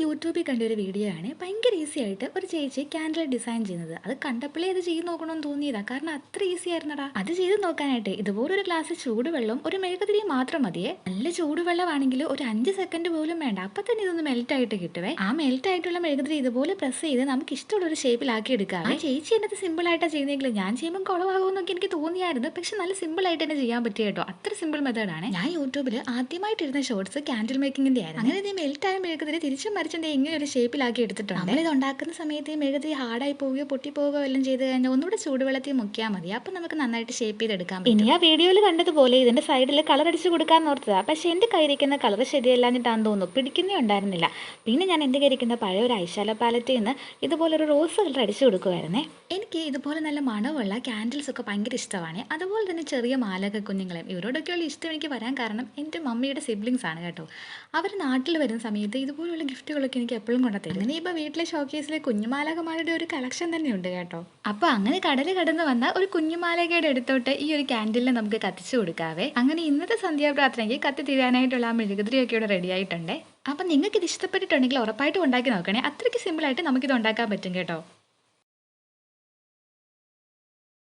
യൂട്യൂബിൽ കണ്ട ഒരു വീഡിയോ ആണ്. ഭയങ്കര ഈസി ആയിട്ട് ഒരു ചേച്ചി ക്യാൻഡിൽ ഡിസൈൻ ചെയ്യുന്നത്. അത് കണ്ടപ്പോഴേ അത് ചെയ്ത് നോക്കണമെന്ന് തോന്നിയതാ. കാരണം അത്ര ഈസി ആയിരുന്നടാ. അത് ചെയ്ത് നോക്കാനായിട്ട് ഇതുപോലൊരു ഗ്ലാസ് ചൂടുവെള്ളം ഒരു മെഴുകുതിരി മാത്രം മതിയേ. നല്ല ചൂടുവെള്ളമാണെങ്കിൽ ഒരു 5 സെക്കൻഡ് പോലും വേണ്ട. അപ്പൊ തന്നെ ഇതൊന്ന് മെൽറ്റ് ആയിട്ട് കിട്ടുവേ. ആ മെൽറ്റ് ആയിട്ടുള്ള മെഴുകുതിരി ഇതുപോലെ പ്രസ് ചെയ്ത് നമുക്ക് ഇഷ്ടമുള്ള ഒരു ഷേപ്പിലാക്കി എടുക്കാം. ആ ചേച്ചി എന്നത് സിമ്പിൾ ആയിട്ടാണ് ചെയ്യുന്നെങ്കിൽ ഞാൻ ചെയ്യുമ്പോൾ കുളവാകുമെന്നൊക്കെ എനിക്ക് തോന്നിയായിരുന്നു. പക്ഷെ നല്ല സിമ്പിൾ ആയിട്ട് തന്നെ ചെയ്യാൻ പറ്റിയ കേട്ടോ. അത്ര സിമ്പിൾ മെത്തേഡാണ്. ഞാൻ യൂട്യൂബിൽ ആദ്യമായിട്ടിരുന്ന ഷോർട്സ് ക്യാൻഡിൽ മേക്കിങ്ങിന്റെ ആയിരുന്നു. അങ്ങനെ ഇത് മെൽറ്റ് ആയ മെഴുകുതിരി തിരിച്ചും മറിച്ചിട്ട് ഇങ്ങനെ ഒരു ഷേപ്പിലാക്കി എടുത്തിട്ടുണ്ട്. നമ്മളിത് ഉണ്ടാക്കുന്ന സമയത്ത് ഈ മെഴുകുതിരി ഹാർഡായി പോവുകയോ പൊട്ടിപ്പോവുകയോ എല്ലാം ചെയ്ത് കഴിഞ്ഞാൽ ഒന്നുകൂടെ ചൂടുവെള്ളത്തിൽ മുക്കിയാൽ മതി. അപ്പം നമുക്ക് നന്നായിട്ട് ഷേപ്പ് ചെയ്തെടുക്കാം. ഇനി ആ വീഡിയോയിൽ കണ്ടതുപോലെ ഇതിന്റെ സൈഡിൽ കളർ അടിച്ച് കൊടുക്കാൻ ഓർത്തതാ. പക്ഷെ എൻ്റെ കയ്യിരിക്കുന്ന കളർ ശരിയല്ലാഞ്ഞിട്ടാന്ന് തോന്നുന്നു, പിടിക്കുന്നേ ഉണ്ടായിരുന്നില്ല. പിന്നെ ഞാൻ എൻ്റെ കയ്യിരിക്കുന്ന പഴയ ഒരു ഐശാല പാലറ്റിൽ നിന്ന് ഇതുപോലെ ഒരു റോസ് കളർ അടിച്ചു കൊടുക്കുമായിരുന്നേ. എനിക്ക് ഇതുപോലെ നല്ല മണമുള്ള ക്യാൻഡിൽസ് ഒക്കെ ഭയങ്കര ഇഷ്ടമാണ്. അതുപോലെ തന്നെ ചെറിയ മാലക കുഞ്ഞുങ്ങളെയും ഇവരോടൊക്കെയുള്ള ഇഷ്ടം എനിക്ക് വരാൻ കാരണം എൻ്റെ മമ്മിയുടെ സിബ്ലിങ്സ് ആണ് കേട്ടോ. അവർ നാട്ടിൽ വരുന്ന സമയത്ത് ഇതുപോലുള്ള ഗിഫ്റ്റുകളൊക്കെ എനിക്ക് എപ്പോഴും കൊണ്ടുതരും. അങ്ങനെ ഇപ്പോൾ വീട്ടിലെ ഷോക്കേസിലെ കുഞ്ഞുമാലകമാരുടെ ഒരു കളക്ഷൻ തന്നെയുണ്ട് കേട്ടോ. അപ്പോൾ അങ്ങനെ കടൽ കടന്ന് വന്ന ഒരു കുഞ്ഞുമാലകയുടെ അടുത്തോട്ട് ഈ ഒരു ക്യാൻഡിലിനെ നമുക്ക് കത്തിച്ചു കൊടുക്കാവേ. അങ്ങനെ ഇന്നത്തെ സന്ധ്യാപ്രാർത്ഥനയ്ക്ക് കത്തി തീരാനായിട്ടുള്ള ആ മെഴുകുതിരിയൊക്കെ ഇവിടെ റെഡി ആയിട്ടുണ്ട്. അപ്പം നിങ്ങൾക്ക് ഇത് ഇഷ്ടപ്പെട്ടിട്ടുണ്ടെങ്കിൽ ഉറപ്പായിട്ടും ഉണ്ടാക്കി നോക്കണേ. അത്രയ്ക്ക് സിമ്പിളായിട്ട് നമുക്കിത് ഉണ്ടാക്കാൻ പറ്റും കേട്ടോ.